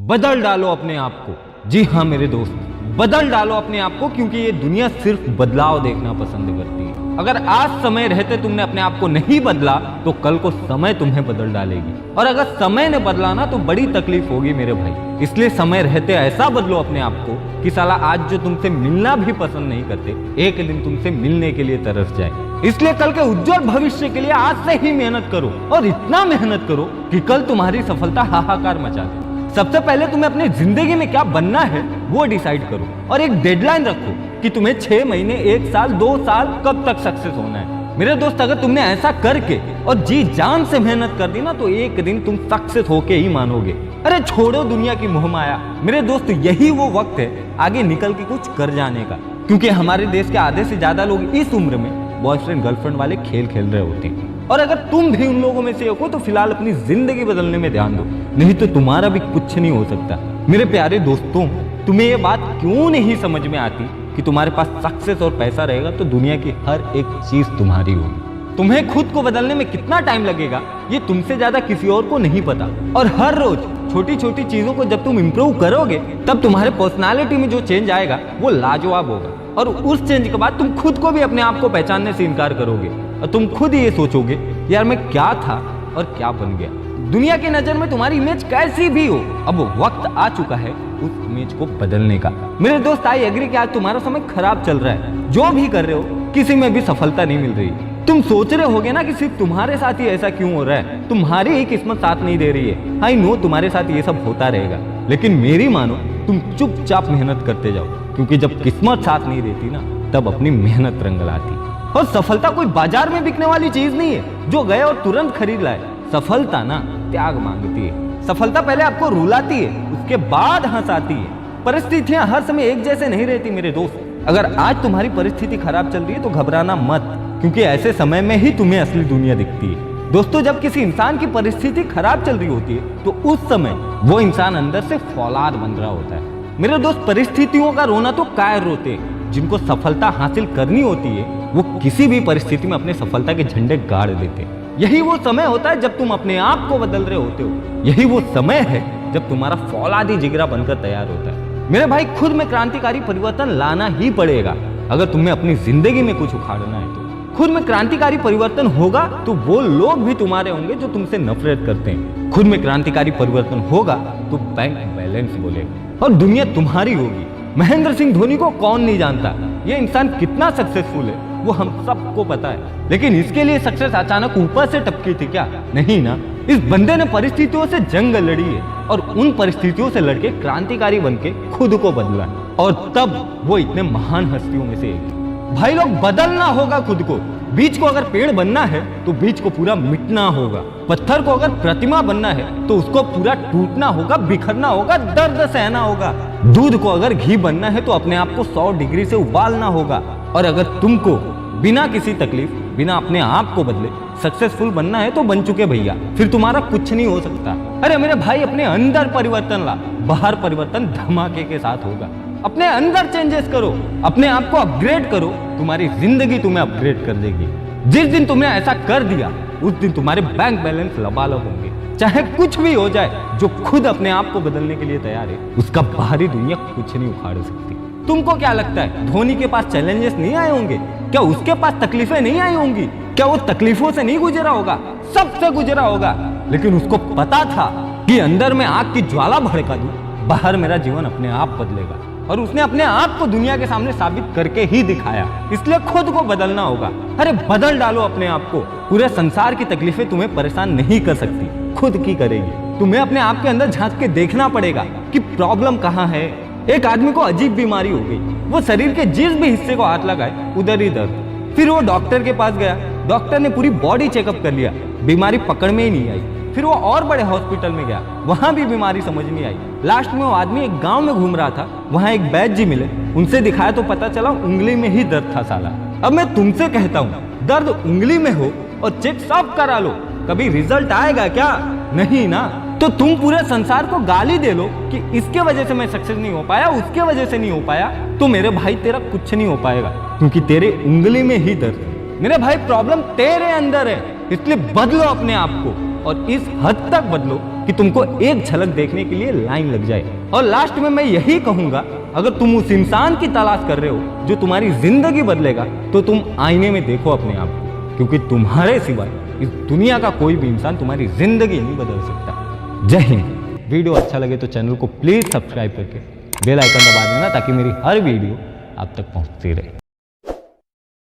बदल डालो अपने आप को। जी हाँ मेरे दोस्त, बदल डालो अपने आप को, क्योंकि ये दुनिया सिर्फ बदलाव देखना पसंद करती है। अगर आज समय रहते तुमने अपने आप को नहीं बदला तो कल को समय तुम्हें बदल डालेगी, और अगर समय ने बदला ना तो बड़ी तकलीफ होगी मेरे भाई। इसलिए समय रहते ऐसा बदलो अपने आप को कि साला आज जो तुमसे मिलना भी पसंद नहीं करते, एक दिन तुमसे मिलने के लिए तरस जाए। इसलिए कल के उज्जवल भविष्य के लिए आज से ही मेहनत करो, और इतना मेहनत करो कि कल तुम्हारी सफलता हाहाकार मचा दे। सबसे पहले तुम्हें अपनी जिंदगी में क्या बनना है वो डिसाइड करो, और एक डेडलाइन रखो कि तुम्हें 6 महीने, 1 साल, 2 साल कब तक सक्सेस होना है। मेरे दोस्त, अगर तुमने ऐसा करके और जी जान से मेहनत कर दी ना तो एक दिन तुम सक्सेस होके ही मानोगे। अरे छोड़ो दुनिया की मोहमाया मेरे दोस्त, यही वो वक्त है आगे निकल के कुछ कर जाने का, क्योंकि हमारे देश के आधे से ज्यादा लोग इस उम्र में बॉयफ्रेंड गर्लफ्रेंड वाले खेल खेल रहे होते हैं। और अगर तुम भी उन लोगों में से एक हो तो फिलहाल अपनी जिंदगी बदलने में ध्यान दो, नहीं तो तुम्हारा भी कुछ नहीं हो सकता। मेरे प्यारे दोस्तों, तुम्हें ये बात क्यों नहीं समझ में आती कि तुम्हारे पास सक्सेस और पैसा रहेगा तो दुनिया की हर एक चीज तुम्हारी होगी। तुम्हें खुद को बदलने में कितना टाइम लगेगा ये तुमसे ज्यादा किसी और को नहीं पता, और हर रोज छोटी छोटी चीजों को जब तुम इंप्रूव करोगे तब तुम्हारे पर्सनालिटी में जो चेंज आएगा वो लाजवाब होगा, और उस चेंज के बाद तुम खुद को भी अपने आप को पहचानने से इनकार करोगे, और तुम खुद ये सोचोगे यार मैं क्या था और क्या बन गया। दुनिया की नजर में तुम्हारी इमेज कैसी भी हो, अब वक्त आ चुका है उस इमेज को बदलने का। मेरे दोस्त, आई एग्री कि आज तुम्हारा समय खराब चल रहा है, जो भी कर रहे हो किसी में भी सफलता नहीं मिल रही। तुम सोच रहे होगे ना कि सिर्फ तुम्हारे साथ ही ऐसा क्यों हो रहा है, तुम्हारी ही किस्मत साथ नहीं दे रही है। आई नो तुम्हारे साथ ये सब होता रहेगा, लेकिन मेरी मानो तुम चुपचाप मेहनत करते जाओ, क्योंकि जब किस्मत साथ नहीं देती ना तब अपनी मेहनत रंग लाती। और सफलता कोई बाजार में बिकने वाली चीज नहीं है जो गए और तुरंत खरीद लाए। सफलता ना त्याग मांगती है। सफलता पहले आपको रुलाती है, उसके बाद हंसाती है। परिस्थितियां हर समय एक जैसे नहीं रहती मेरे दोस्त। अगर आज तुम्हारी परिस्थिति खराब चल रही है तो घबराना मत, क्योंकि ऐसे समय में ही तुम्हें असली दुनिया दिखती है। दोस्तों, जब किसी इंसान की परिस्थिति खराब चल रही होती है तो उस समय वो इंसान अंदर से फौलाद बन रहा होता है। मेरे दोस्त, परिस्थितियों का रोना तो कायर रोते हैं। जिनको सफलता हासिल करनी होती है वो किसी भी परिस्थिति में अपने सफलता के झंडे गाड़ देते हैं। यही वो समय होता है जब तुम अपने आप को बदल रहे होते हो। यही वो समय है जब तुम्हारा फौलादी जिगरा बनकर तैयार होता है। मेरे भाई, खुद में क्रांतिकारी परिवर्तन लाना ही पड़ेगा अगर तुम्हें अपनी जिंदगी में कुछ उखाड़ना है तो। खुद में क्रांतिकारी परिवर्तन होगा तो वो लोग भी तुम्हारे होंगे जो तुमसे नफरत करते हैं। खुद में क्रांतिकारी परिवर्तन होगा तो बैंक बैलेंस बोलेगा और दुनिया तुम्हारी होगी। महेंद्र सिंह धोनी को कौन नहीं जानता, ये इंसान कितना सक्सेसफुल है वो हम सबको पता है। लेकिन इसके लिए सक्सेस अचानक ऊपर से टपकी थी क्या? नहीं ना। इस बंदे ने परिस्थितियों से जंग लड़ी है और उन परिस्थितियों से लड़के क्रांतिकारी बनके खुद को बदला, और तब वो इतने महान हस्तियों में से एक है। भाई लोग, बदलना होगा खुद को। बीज को अगर पेड़ बनना है तो बीज को पूरा मिटना होगा। पत्थर को अगर प्रतिमा बनना है तो उसको पूरा टूटना होगा, बिखरना होगा, दर्द सहना होगा। दूध को अगर घी बनना है तो अपने आप को 100 डिग्री से उबालना होगा। और अगर तुमको बिना किसी तकलीफ, बिना अपने आप को बदले सक्सेसफुल बनना है तो बन चुके भैया, फिर तुम्हारा कुछ नहीं हो सकता। अरे मेरे भाई, अपने अंदर परिवर्तन ला, बाहर परिवर्तन धमाके के साथ होगा। अपने अंदर चेंजेस करो, अपने आप को अपग्रेड करो, तुम्हारी जिंदगी तुम्हें अपग्रेड कर देगी। जिस दिन तुमने ऐसा कर दिया उस दिन तुम्हारे बैंक बैलेंस लबालब होंगे। चाहे कुछ भी हो जाए, जो खुद अपने आप को बदलने के लिए तैयार है उसका बाहरी दुनिया कुछ नहीं उखाड़ सकती। तुमको क्या लगता है धोनी के पास चैलेंजेस नहीं आए होंगे? क्या उसके पास तकलीफें नहीं आई होंगी? क्या वो तकलीफों से नहीं गुजरा होगा? सबसे गुजरा होगा, लेकिन उसको पता था कि अंदर में आग की ज्वाला भड़का दूं, बाहर मेरा जीवन अपने आप बदलेगा, और उसने अपने आप को दुनिया के सामने साबित करके ही दिखाया। इसलिए खुद को बदलना होगा। अरे बदल डालो अपने आप को। पूरे संसार की तकलीफें तुम्हें परेशान नहीं कर सकती, खुद की करेगी। तुम्हें अपने आप के अंदर झांक के देखना पड़ेगा कि प्रॉब्लम कहाँ है। एक आदमी को अजीब बीमारी हो गई, वो शरीर के जिस भी हिस्से को हाथ लगाए उधर ही दर्द। फिर वो डॉक्टर के पास गया, डॉक्टर ने पूरी बॉडी चेकअप कर लिया, बीमारी पकड़ में ही नहीं आई। फिर वो और बड़े हॉस्पिटल में गया, वहां भी बीमारी समझ नहीं आई। लास्ट में वो आदमी एक गांव में घूम रहा था, वहां एक वैद्य जी मिले, उनसे दिखाया तो पता चला उंगली में ही दर्द था साला। अब मैं तुमसे कहता हूँ, दर्द उंगली में हो और चेक सब करा लो, कभी रिजल्ट आएगा क्या? नहीं ना। तो तुम पूरे संसार को गाली दे लो कि इसके वजह से मैं सक्सेस नहीं हो पाया, उसके वजह से नहीं हो पाया, तो मेरे भाई तेरा कुछ नहीं हो पाएगा, क्योंकि तेरे उंगली में ही दर्द है। मेरे भाई, प्रॉब्लम तेरे अंदर है, इसलिए बदलो अपने आप को, और इस हद तक बदलो कि तुमको एक झलक देखने के लिए लाइन लग जाए। और लास्ट में मैं यही कहूंगा, अगर तुम उस इंसान की तलाश कर रहे हो जो तुम्हारी जिंदगी बदलेगा, तो तुम आईने में देखो अपने आप को, क्योंकि तुम्हारे सिवाय इस दुनिया का कोई भी इंसान तुम्हारी जिंदगी नहीं बदल सकता। जय हिंद। वीडियो अच्छा लगे तो चैनल को प्लीज सब्सक्राइब करके बेल आइकन दबा देना, ताकि मेरी हर वीडियो आप तक पहुंचती रहे।